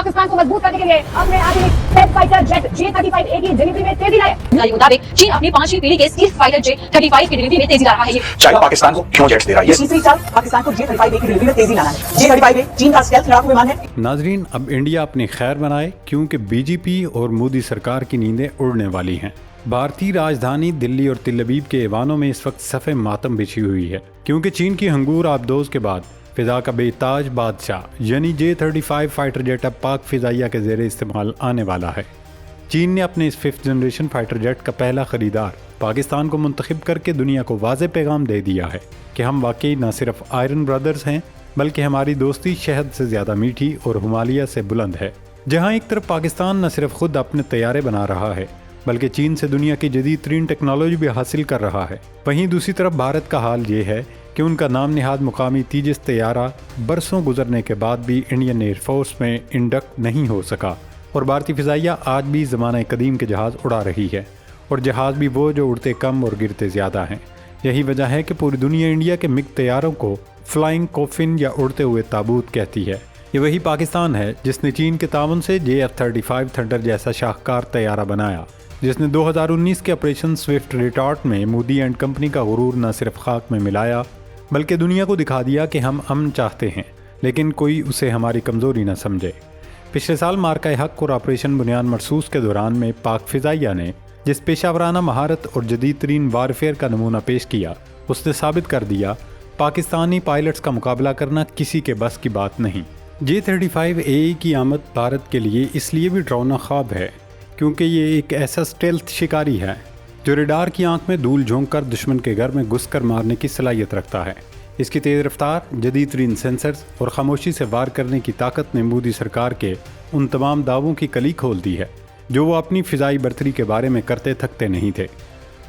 पाकिस्तान को मजबूत करने के लिए अपने आधुनिक स्टेल्थ फाइटर जेट J-35A की डिलीवरी में तेजी लाए। के मुताबिक चीन अपनी 5वीं पीढ़ी के स्टील्थ फाइटर J-35 की डिलीवरी में तेजी ला रहा है। चाइना पाकिस्तान को क्यों जेट्स दे रहा है? ये तीसरी चाल पाकिस्तान को J-35A की डिलीवरी में तेजी लाना है। J-35A चीन का स्टेल्थ लड़ाकू विमान है। नाजरीन, अब इंडिया अपनी खैर बनाए क्योंकि बीजेपी और मोदी सरकार की नींदें उड़ने वाली हैं। भारतीय राजधानी दिल्ली और तिल अबीब के ऐवानों में इस वक्त सफ़े मातम बिछी हुई है क्योंकि चीन की हंगूर आबदोज के बाद फिजा का बेताज बादशाह यानी J-35 फाइटर जेट अब पाक फिजाइया के ज़ेरे इस्तेमाल आने वाला है। चीन ने अपने इस 5th जनरेशन फाइटर जेट का पहला ख़रीदार पाकिस्तान को मुंतखब करके दुनिया को वाज़ेह पैगाम दे दिया है कि हम वाकई न सिर्फ आयरन ब्रदर्स हैं बल्कि हमारी दोस्ती शहद से ज़्यादा मीठी और हिमालय से बुलंद है। जहाँ एक तरफ पाकिस्तान न सिर्फ खुद अपने तैयारे बना रहा है बल्कि चीन से दुनिया की जदीद तरीन टेक्नोलॉजी भी हासिल कर रहा है, वहीं दूसरी तरफ भारत का हाल ये है कि उनका नाम निहाद मुकामी तेजस तैयारा बरसों गुजरने के बाद भी इंडियन एयरफोर्स में इंडक्ट नहीं हो सका और भारतीय फ़िज़ाइया आज भी ज़माने कदीम के जहाज़ उड़ा रही है और जहाज़ भी वो जो उड़ते कम और गिरते ज़्यादा हैं। यही वजह है कि पूरी दुनिया इंडिया के मिग तैयारों को फ्लाइंग कोफिन या उड़ते हुए ताबूत कहती है। ये वही पाकिस्तान है जिसने चीन के ताउन से JF-35 थंडर जैसा शाहकार तैयारा बनाया, जिसने 2019 के ऑपरेशन स्विफ्ट रिटार्ट में मोदी एंड कंपनी का गुरूर न सिर्फ खाक में मिलाया बल्कि दुनिया को दिखा दिया कि हम अमन चाहते हैं लेकिन कोई उसे हमारी कमज़ोरी न समझे। पिछले साल मार्का हक और ऑपरेशन बुनियाद मरसूस के दौरान में पाक फ़िज़ाइया ने जिस पेशावराना महारत और जदीद तरीन वारफेयर का नमूना पेश किया उसने साबित कर दिया पाकिस्तानी पायलट्स का मुकाबला करना किसी के बस की बात नहीं। J-35A की आमद भारत के लिए इसलिए भी डरावना ख्वाब है क्योंकि ये एक ऐसा स्टेल्थ शिकारी है जो रेडार की आंख में धूल झोंक कर दुश्मन के घर में घुस कर मारने की सलाहियत रखता है। इसकी तेज़ रफ्तार, जदीद तरीन सेंसर्स और खामोशी से वार करने की ताकत ने मोदी सरकार के उन तमाम दावों की कली खोल दी है जो वो अपनी फ़िज़ाई बर्तरी के बारे में करते थकते नहीं थे।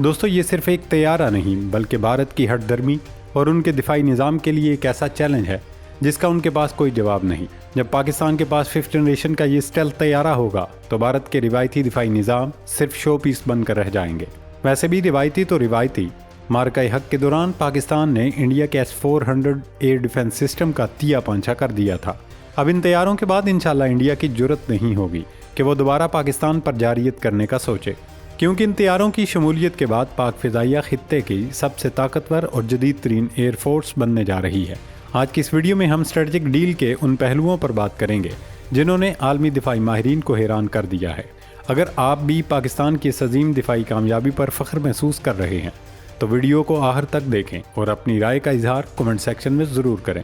दोस्तों, ये सिर्फ एक तैयारा नहीं बल्कि भारत की हट दर्मी और उनके दिफाई निज़ाम के लिए एक ऐसा चैलेंज है जिसका उनके पास कोई जवाब नहीं। जब पाकिस्तान के पास 5th जनरेशन का ये स्टेल्थ तैयारा होगा तो भारत के रिवायती दिफाई निज़ाम सिर्फ शो पीस बनकर रह जाएंगे। वैसे भी रिवायती तो रिवायती, मार्का हक के दौरान पाकिस्तान ने इंडिया के S-400 एयर डिफेंस सिस्टम का तिया पांछा कर दिया था। अब इन तैयारों के बाद इंशाल्लाह इंडिया की जुर्रत नहीं होगी कि वो दोबारा पाकिस्तान पर जारियत करने का सोचे क्योंकि इन तैयारों की शमूलियत के बाद पाक फ़िज़ाइया खित्ते की सबसे ताकतवर और जदीद तरीन एयरफोर्स बनने जा रही है। आज की इस वीडियो में हम स्ट्रेटजिक डील के उन पहलुओं पर बात करेंगे जिन्होंने आलमी दिफाई माहिरीन को हैरान कर दिया है। अगर आप भी पाकिस्तान की इस अजीम दिफाई कामयाबी पर फ़ख्र महसूस कर रहे हैं तो वीडियो को आखिर तक देखें और अपनी राय का इजहार कमेंट सेक्शन में ज़रूर करें।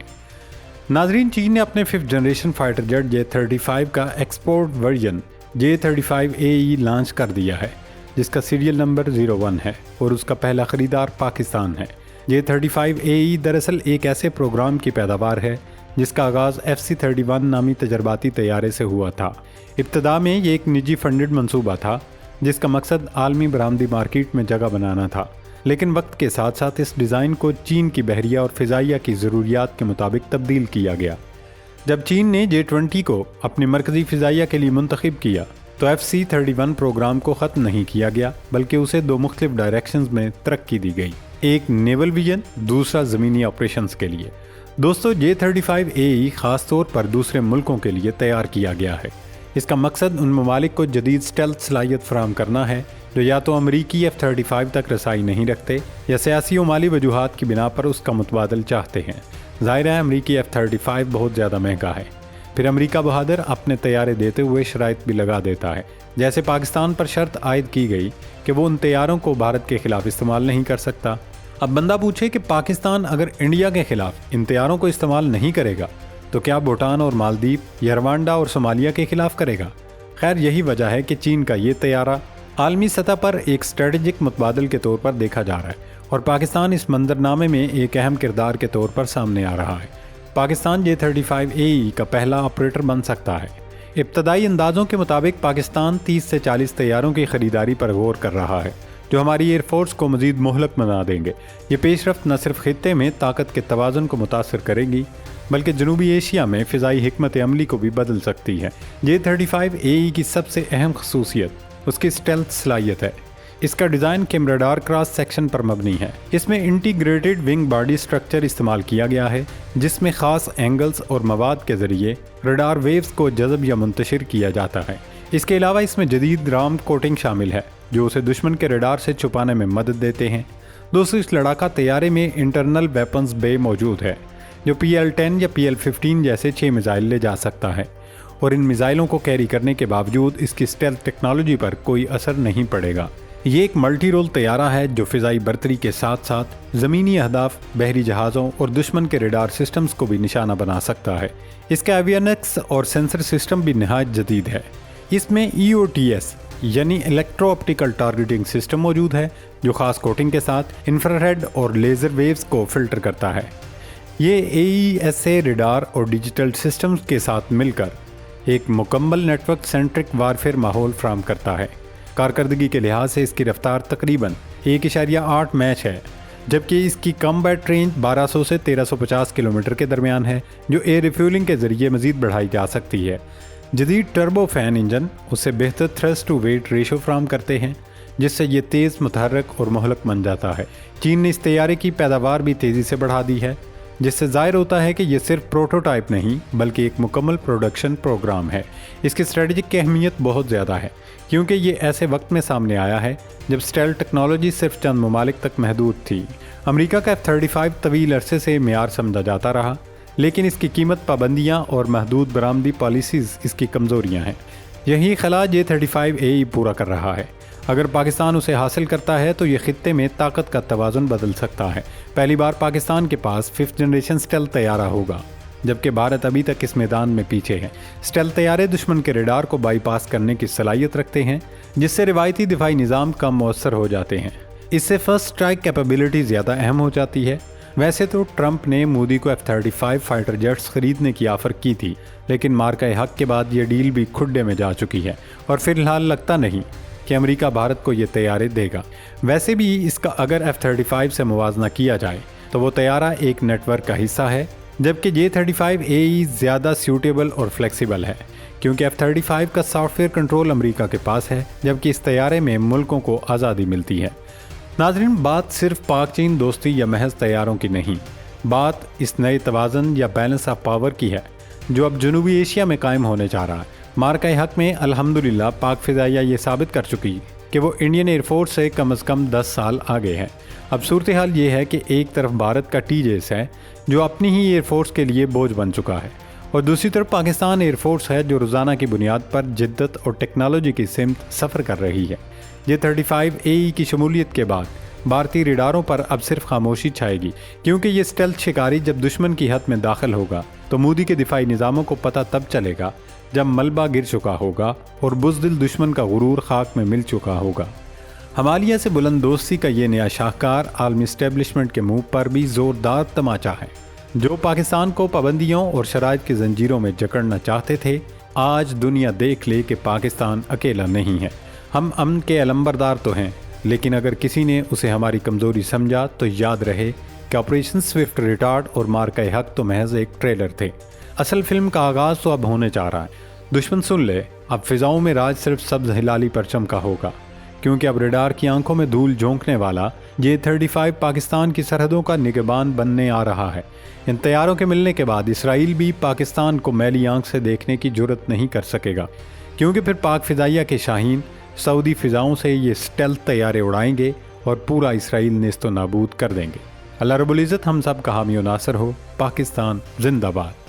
नाजरीन, चीन ने अपने 5th generation fighter jet J-35 का एक्सपोर्ट वर्जन J-35AE लॉन्च कर दिया है जिसका सीरियल नंबर 01 है और उसका पहला ख़रीदार पाकिस्तान है। J-35AE दरअसल एक ऐसे प्रोग्राम की पैदावार है जिसका आगाज़ FC-31 नामी तजर्बाती तैयारे से हुआ था। इब्तदा में ये एक निजी फंडेड मंसूबा था जिसका मकसद आलमी बरामदी मार्केट में जगह बनाना था, लेकिन वक्त के साथ साथ इस डिज़ाइन को चीन की बहरिया और फ़िज़ाइया की ज़रूरियात के मुताबिक तब्दील किया गया। जब चीन ने J-20 को अपनी मरकज़ी फ़िज़ाइया के लिए मुंतखब किया तो FC-31 प्रोग्राम को ख़त्म नहीं किया गया बल्कि उसे 2 मुख्तलिफ डायरेक्शंस में तरक्की दी गई, एक नेवल विजन, दूसरा ज़मीनी ऑपरेशंस के लिए। दोस्तों, J-35AE ख़ास तौर पर दूसरे मुल्कों के लिए तैयार किया गया है। इसका मकसद उन ममालिक को जदीद स्टेल्थ सलाहियत फराहम करना है जो या तो अमरीकी F-35 तक रसाई नहीं रखते या सियासी और माली वजूहात की बिना पर उसका मुतबादल चाहते हैं। ज़ाहिर है अमरीकी F-35 बहुत ज़्यादा महंगा है, फिर अमरीका बहादुर अपने तैयारे देते हुए शराइत भी लगा देता है। जैसे पाकिस्तान पर शर्त आयद की गई कि वो उन तैयारों को भारत के ख़िलाफ़ इस्तेमाल नहीं कर सकता। अब बंदा पूछे कि पाकिस्तान अगर इंडिया के ख़िलाफ़ इन तैयारों को इस्तेमाल नहीं करेगा तो क्या भूटान और मालदीव या रवांडा और सोमालिया के ख़िलाफ़ करेगा? खैर, यही वजह है कि चीन का ये तैयारा आलमी सतह पर एक स्ट्रेटजिक मुतबादल के तौर पर देखा जा रहा है और पाकिस्तान इस मंजरनामे में एक अहम किरदार के तौर पर सामने आ रहा है। पाकिस्तान J-35AE का पहला ऑपरेटर बन सकता है। इब्तदाई अंदाज़ों के मुताबिक पाकिस्तान 30 से 40 तैयारों की ख़रीदारी पर गौर कर रहा है जो हमारी एयरफोर्स को मज़ीद मोहलक बना देंगे। ये पेशरफ्त न सिर्फ खित्ते में ताकत के तवाज़ुन को मुतासर करेगी बल्कि जनूबी एशिया में फ़िज़ाई हिकमत अमली को भी बदल सकती है। J-35AE की सबसे अहम खसूसियत उसकी स्टेल्थ सलाहियत है। اس کا ڈیزائن کم ریڈار کراس سیکشن پر مبنی ہے۔ اس میں انٹیگریٹڈ ونگ باڈی سٹرکچر استعمال کیا گیا ہے، جس میں خاص اینگلز اور مواد کے ذریعے ریڈار ویوز کو جذب یا منتشر کیا جاتا ہے۔ اس کے علاوہ اس میں جدید رام کوٹنگ شامل ہے جو اسے دشمن کے ریڈار سے چھپانے میں مدد دیتے ہیں۔ دوستو، اس لڑاکا طیارے میں انٹرنل ویپنز بے موجود ہے جو PL-10 یا PL-15 جیسے 6 میزائل لے جا سکتا ہے، اور ان میزائلوں کو کیری کرنے کے باوجود اس کی اسٹیلتھ ٹیکنالوجی پر کوئی اثر نہیں پڑے گا۔ یہ ایک ملٹی رول طیارہ ہے جو فضائی برتری کے ساتھ ساتھ زمینی اہداف، بحری جہازوں اور دشمن کے ریڈار سسٹمز کو بھی نشانہ بنا سکتا ہے۔ اس کا ایوینکس اور سینسر سسٹم بھی نہایت جدید ہے۔ اس میں EOTS یعنی الیکٹرو آپٹیکل ٹارگیٹنگ سسٹم موجود ہے جو خاص کوٹنگ کے ساتھ انفراریڈ اور لیزر ویوز کو فلٹر کرتا ہے۔ یہ AESA ریڈار اور ڈیجیٹل سسٹمز کے ساتھ مل کر ایک مکمل نیٹ ورک سینٹرک وارفیئر ماحول فراہم کرتا ہے۔ کارکردگی کے لحاظ سے اس کی رفتار تقریباً 1.8 میچ ہے، جبکہ اس کی کمبیٹ رینج 1200 سے 1350 کلومیٹر کے درمیان ہے، جو ایئر ریفیولنگ کے ذریعے مزید بڑھائی جا سکتی ہے۔ جدید ٹربو فین انجن اسے بہتر تھرسٹ ٹو ویٹ ریشو فراہم کرتے ہیں، جس سے یہ تیز، متحرک اور مہلک بن جاتا ہے۔ چین نے اس طیارے کی پیداوار بھی تیزی سے بڑھا دی ہے، جس سے ظاہر ہوتا ہے کہ یہ صرف پروٹوٹائپ نہیں بلکہ ایک مکمل پروڈکشن پروگرام ہے۔ اس کی اسٹریٹجک اہمیت بہت زیادہ ہے، کیونکہ یہ ایسے وقت میں سامنے آیا ہے جب اسٹیلتھ ٹیکنالوجی صرف چند ممالک تک محدود تھی۔ امریکہ کا F-35 طویل عرصے سے معیار سمجھا جاتا رہا، لیکن اس کی قیمت پابندیاں اور محدود برآمدی پالیسیز اس کی کمزوریاں ہیں۔ یہی خلا J-35AE پورا کر رہا ہے۔ اگر پاکستان اسے حاصل کرتا ہے تو یہ خطے میں طاقت کا توازن بدل سکتا ہے۔ پہلی بار پاکستان کے پاس 5th جنریشن اسٹیلتھ طیارہ ہوگا، جبکہ بھارت ابھی تک اس میدان میں پیچھے ہے۔ اسٹیلتھ طیارے دشمن کے ریڈار کو بائی پاس کرنے کی صلاحیت رکھتے ہیں، جس سے روایتی دفاعی نظام کم مؤثر ہو جاتے ہیں۔ اس سے فرسٹ اسٹرائک کیپیبلٹی زیادہ اہم ہو جاتی ہے۔ ویسے تو ٹرمپ نے مودی کو F-35 فائٹر جیٹس خریدنے کی آفر کی تھی، لیکن مارکہ حق کے بعد یہ ڈیل بھی کھڈے میں جا چکی ہے، اور فی الحال لگتا نہیں کہ امریکہ بھارت کو یہ طیارے دے گا۔ ویسے بھی اس کا اگر F-35 سے موازنہ کیا جائے تو وہ طیارہ ایک نیٹ ورک کا حصہ ہے، جبکہ J-35AE زیادہ سیوٹیبل اور فلیکسیبل ہے، کیونکہ F-35 کا سافٹ ویئر کنٹرول امریکہ کے پاس ہے، جبکہ اس طیارے میں ملکوں کو آزادی ملتی ہے۔ ناظرین، بات صرف پاک چین دوستی یا محض طیاروں کی نہیں، بات اس نئے توازن یا بیلنس آف پاور کی ہے جو اب جنوبی ایشیا میں قائم ہونے جا رہا ہے۔ مارکہ حق میں الحمدللہ پاک فضائیہ یہ ثابت کر چکی کہ وہ انڈین ایئر فورس سے کم از کم 10 سال آگے ہے۔ اب صورتحال یہ ہے کہ ایک طرف بھارت کا TJS ہے جو اپنی ہی ایئر فورس کے لیے بوجھ بن چکا ہے، اور دوسری طرف پاکستان ایئر فورس ہے جو روزانہ کی بنیاد پر جدت اور ٹیکنالوجی کی سمت سفر کر رہی ہے۔ J-35AE کی شمولیت کے بعد بھارتی ریڈاروں پر اب صرف خاموشی چھائے گی، کیونکہ یہ اسٹیلتھ شکاری جب دشمن کی حد میں داخل ہوگا تو مودی کے دفاعی نظاموں کو پتہ تب چلے گا جب ملبہ گر چکا ہوگا اور بزدل دشمن کا غرور خاک میں مل چکا ہوگا۔ ہمالیہ سے بلند دوستی کا یہ نیا شاہکار عالمی اسٹیبلشمنٹ کے منہ پر بھی زوردار تماچا ہے۔ جو پاکستان کو پابندیوں اور شرائط کی زنجیروں میں جکڑنا چاہتے تھے، آج دنیا دیکھ لے کہ پاکستان اکیلا نہیں ہے۔ ہم امن کے علمبردار تو ہیں، لیکن اگر کسی نے اسے ہماری کمزوری سمجھا تو یاد رہے کہ آپریشن سوئفٹ ریٹارڈ اور مارکہ حق تو محض ایک ٹریلر تھے۔ اصل فلم کا آغاز تو اب ہونے جا رہا ہے۔ دشمن سن لے، اب فضاؤں میں راج صرف سبز ہلالی پرچم کا ہوگا، کیونکہ اب ریڈار کی آنکھوں میں دھول جھونکنے والا J-35 پاکستان کی سرحدوں کا نگہبان بننے آ رہا ہے۔ ان طیاروں کے ملنے کے بعد اسرائیل بھی پاکستان کو میلی آنکھ سے دیکھنے کی جرت نہیں کر سکے گا، کیونکہ پھر پاک فضائیہ کے شاہین سعودی فضاؤں سے یہ اسٹیلتھ طیارے اڑائیں گے اور پورا اسرائیل نیست و نابود کر دیں گے۔ اللہ رب العزت ہم سب کا حامی و ناصر ہو۔ پاکستان زندہ باد۔